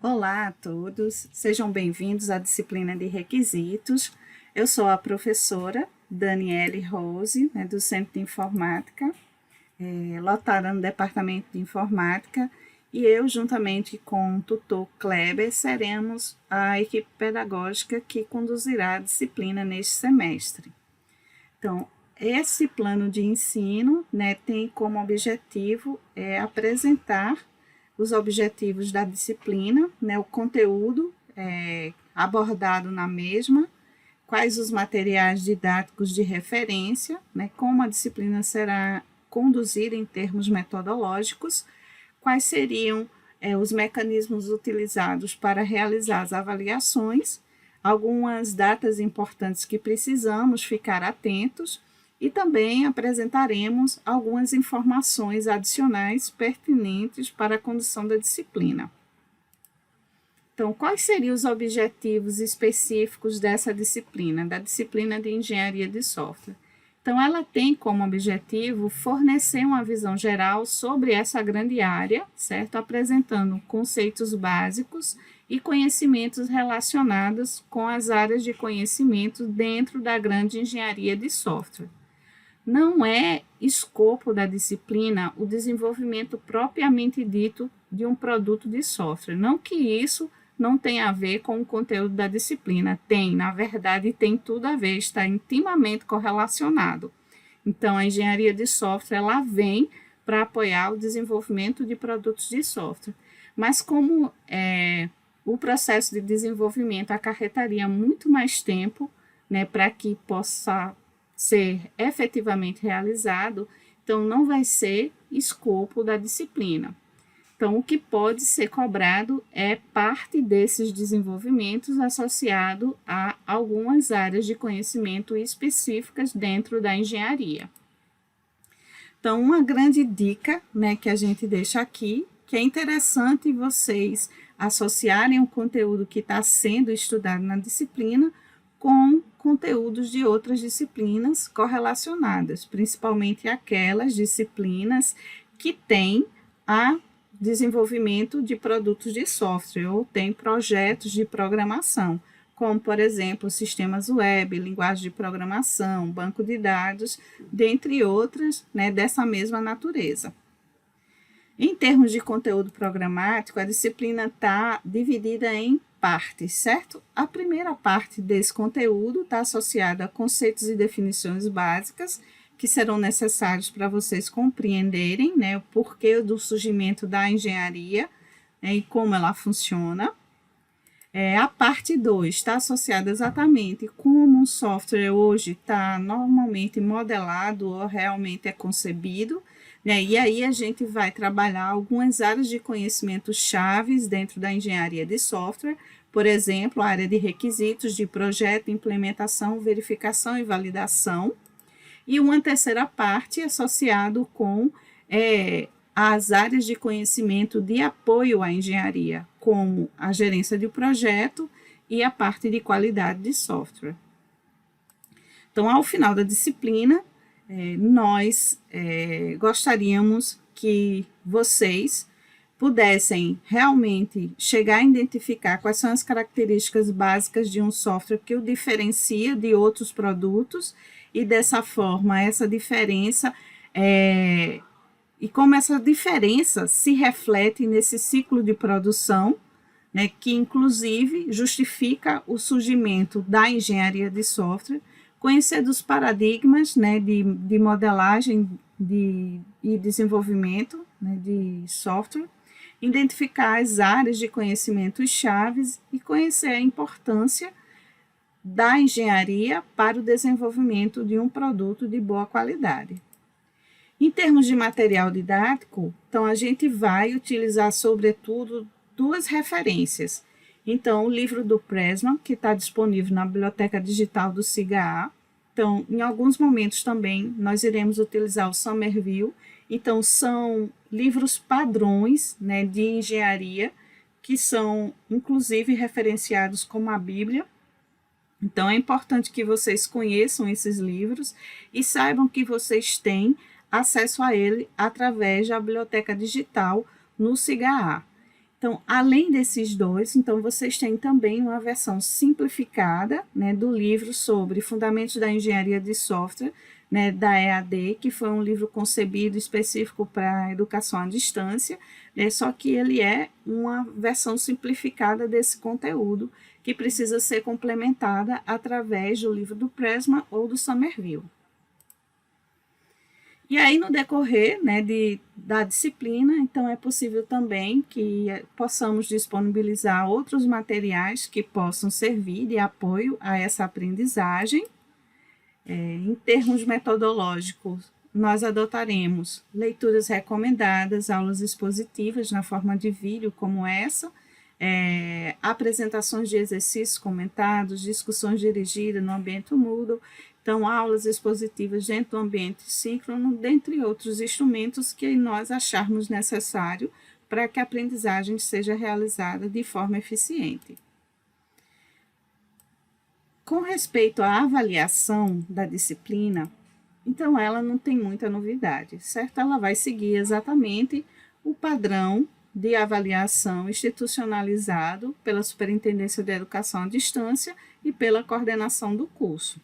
Olá a todos, sejam bem-vindos à disciplina de requisitos. Eu sou a professora Daniele Rose, do Centro de Informática, lotada no Departamento de Informática, e eu, juntamente com o tutor Kleber, seremos a equipe pedagógica que conduzirá a disciplina neste semestre. Então, esse plano de ensino tem como objetivo apresentar os objetivos da disciplina, o conteúdo abordado na mesma, quais os materiais didáticos de referência, como a disciplina será conduzida em termos metodológicos, quais seriam os mecanismos utilizados para realizar as avaliações, algumas datas importantes que precisamos ficar atentos, e também apresentaremos algumas informações adicionais pertinentes para a condução da disciplina. Então, quais seriam os objetivos específicos dessa disciplina, da disciplina de Engenharia de Software? Então, ela tem como objetivo fornecer uma visão geral sobre essa grande área, certo? Apresentando conceitos básicos e conhecimentos relacionados com as áreas de conhecimento dentro da grande engenharia de software. Não é escopo da disciplina o desenvolvimento propriamente dito de um produto de software. Não que isso não tenha a ver com o conteúdo da disciplina. Tem, na verdade, tem tudo a ver, está intimamente correlacionado. Então, a engenharia de software, ela vem para apoiar o desenvolvimento de produtos de software. Mas como o processo de desenvolvimento acarretaria muito mais tempo, para que possa ser efetivamente realizado, então não vai ser escopo da disciplina. Então, o que pode ser cobrado é parte desses desenvolvimentos associado a algumas áreas de conhecimento específicas dentro da engenharia. Então, uma grande dica que a gente deixa aqui, que é interessante vocês associarem o conteúdo que está sendo estudado na disciplina com conteúdos de outras disciplinas correlacionadas, principalmente aquelas disciplinas que têm a desenvolvimento de produtos de software ou têm projetos de programação, como, por exemplo, sistemas web, linguagem de programação, banco de dados, dentre outras, dessa mesma natureza. Em termos de conteúdo programático, a disciplina está dividida em partes, certo? A primeira parte desse conteúdo está associada a conceitos e definições básicas que serão necessários para vocês compreenderem o porquê do surgimento da engenharia e como ela funciona. A parte 2 está associada exatamente como um software hoje está normalmente modelado ou realmente é concebido, e aí a gente vai trabalhar algumas áreas de conhecimento chaves dentro da engenharia de software, por exemplo, a área de requisitos de projeto, implementação, verificação e validação. E uma terceira parte associado com as áreas de conhecimento de apoio à engenharia, como a gerência de projeto e a parte de qualidade de software. Então, ao final da disciplina, nós gostaríamos que vocês pudessem realmente chegar a identificar quais são as características básicas de um software que o diferencia de outros produtos e, dessa forma, essa diferença e como essa diferença se reflete nesse ciclo de produção, que inclusive justifica o surgimento da engenharia de software, conhecer dos paradigmas de modelagem e desenvolvimento de software, identificar as áreas de conhecimento chaves e conhecer a importância da engenharia para o desenvolvimento de um produto de boa qualidade. Em termos de material didático, então a gente vai utilizar, sobretudo, duas referências. Então, o livro do Pressman, que está disponível na biblioteca digital do SIGA. Então, em alguns momentos também, nós iremos utilizar o Somerville. Então, são livros padrões de engenharia, que são, inclusive, referenciados como a Bíblia. Então, é importante que vocês conheçam esses livros e saibam que vocês têm acesso a ele através da biblioteca digital no SIGA. Então, além desses dois, então vocês têm também uma versão simplificada, né, do livro sobre Fundamentos da Engenharia de Software, né, da EAD, que foi um livro concebido específico para a educação à distância, né, só que ele é uma versão simplificada desse conteúdo, que precisa ser complementada através do livro do Presma ou do Somerville. E aí, no decorrer, né, da disciplina, então é possível também que possamos disponibilizar outros materiais que possam servir de apoio a essa aprendizagem. Em termos metodológicos, nós adotaremos leituras recomendadas, aulas expositivas na forma de vídeo como essa, apresentações de exercícios comentados, discussões dirigidas no ambiente Moodle, então aulas expositivas dentro do ambiente síncrono, dentre outros instrumentos que nós acharmos necessário para que a aprendizagem seja realizada de forma eficiente. Com respeito à avaliação da disciplina, então ela não tem muita novidade, certo? Ela vai seguir exatamente o padrão de avaliação institucionalizado pela Superintendência de Educação à Distância e pela coordenação do curso.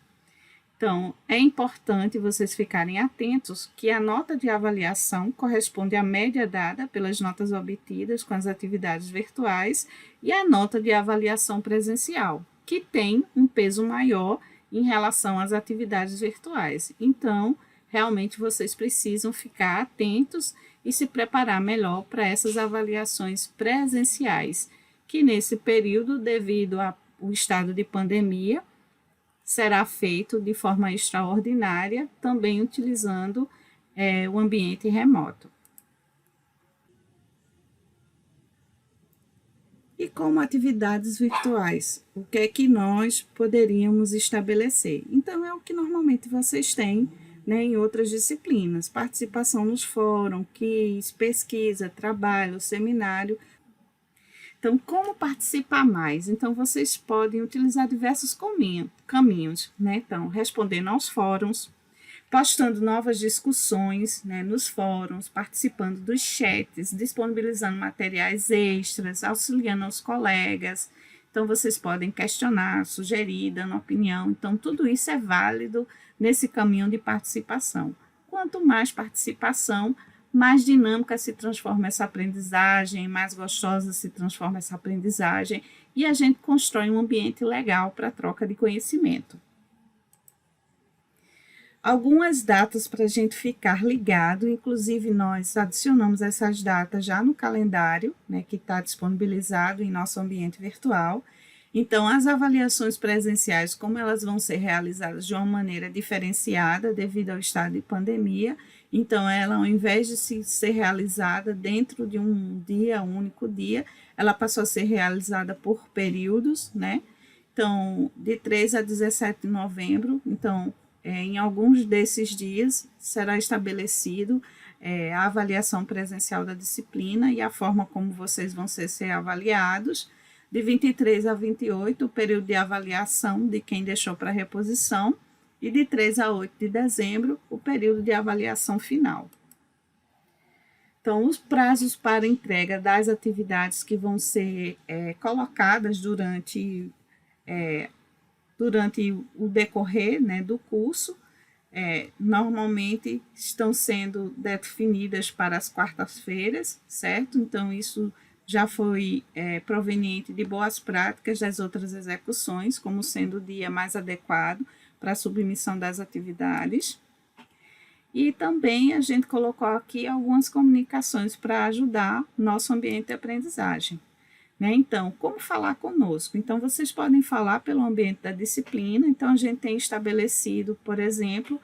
Então, é importante vocês ficarem atentos que a nota de avaliação corresponde à média dada pelas notas obtidas com as atividades virtuais e à nota de avaliação presencial, que tem um peso maior em relação às atividades virtuais. Então, realmente vocês precisam ficar atentos e se preparar melhor para essas avaliações presenciais, que nesse período, devido ao estado de pandemia, será feito de forma extraordinária, também utilizando o ambiente remoto. E como atividades virtuais, o que é que nós poderíamos estabelecer? Então, é o que normalmente vocês têm, né, em outras disciplinas: participação nos fóruns, quiz, pesquisa, trabalho, seminário. Então, como participar mais? Então, vocês podem utilizar diversos caminhos, né? Então, respondendo aos fóruns, postando novas discussões, né, nos fóruns, participando dos chats, disponibilizando materiais extras, auxiliando aos colegas. Então, vocês podem questionar, sugerir, dando opinião. Então, tudo isso é válido nesse caminho de participação. Quanto mais participação, mais dinâmica se transforma essa aprendizagem, mais gostosa se transforma essa aprendizagem, e a gente constrói um ambiente legal para a troca de conhecimento. Algumas datas para a gente ficar ligado, inclusive nós adicionamos essas datas já no calendário, né, que está disponibilizado em nosso ambiente virtual. Então, as avaliações presenciais, como elas vão ser realizadas de uma maneira diferenciada devido ao estado de pandemia, então ela, ao invés de ser realizada dentro de um dia, um único dia, ela passou a ser realizada por períodos, né? Então, de 3 a 17 de novembro, então, em alguns desses dias será estabelecido a avaliação presencial da disciplina e a forma como vocês vão ser avaliados. De 23 a 28, o período de avaliação de quem deixou para reposição, e de 3 a 8 de dezembro, o período de avaliação final. Então, os prazos para entrega das atividades que vão ser colocadas durante o decorrer, né, do curso, normalmente estão sendo definidas para as quartas-feiras, certo? Então, isso já foi proveniente de boas práticas das outras execuções, como sendo o dia mais adequado para a submissão das atividades. E também a gente colocou aqui algumas comunicações para ajudar nosso ambiente de aprendizagem. Né? Então, como falar conosco? Então, vocês podem falar pelo ambiente da disciplina. Então, a gente tem estabelecido, por exemplo,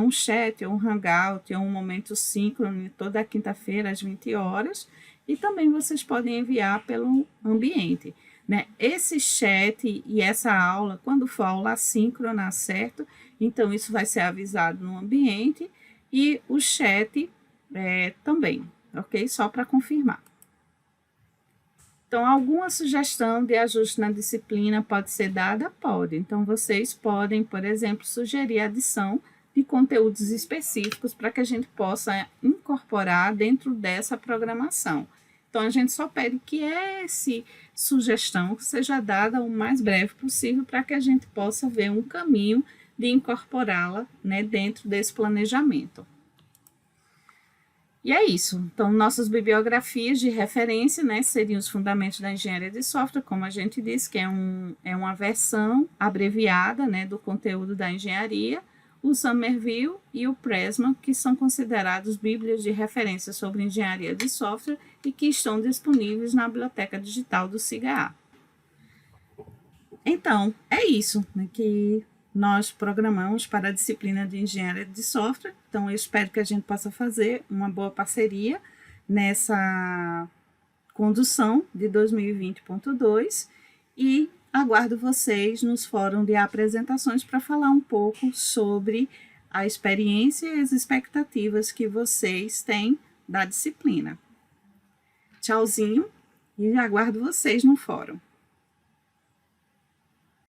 um chat, ou um hangout, ou um momento síncrono toda quinta-feira às 20 horas. E também vocês podem enviar pelo ambiente. Né? Esse chat e essa aula, quando for aula assíncrona, certo? Então, isso vai ser avisado no ambiente e o chat também, ok? Só para confirmar. Então, alguma sugestão de ajuste na disciplina pode ser dada? Pode. Então, vocês podem, por exemplo, sugerir a adição de conteúdos específicos para que a gente possa incorporar dentro dessa programação. Então, a gente só pede que essa sugestão seja dada o mais breve possível para que a gente possa ver um caminho de incorporá-la, né, dentro desse planejamento. E é isso. Então, nossas bibliografias de referência, né, seriam os fundamentos da engenharia de software, como a gente disse, que é uma versão abreviada, né, do conteúdo da engenharia, o Somerville e o Pressman, que são considerados bíblias de referência sobre engenharia de software e que estão disponíveis na biblioteca digital do SIGA. Então, é isso, né, que nós programamos para a disciplina de engenharia de software. Então, eu espero que a gente possa fazer uma boa parceria nessa condução de 2020.2 e aguardo vocês nos fóruns de apresentações para falar um pouco sobre a experiência e as expectativas que vocês têm da disciplina. Tchauzinho e aguardo vocês no fórum.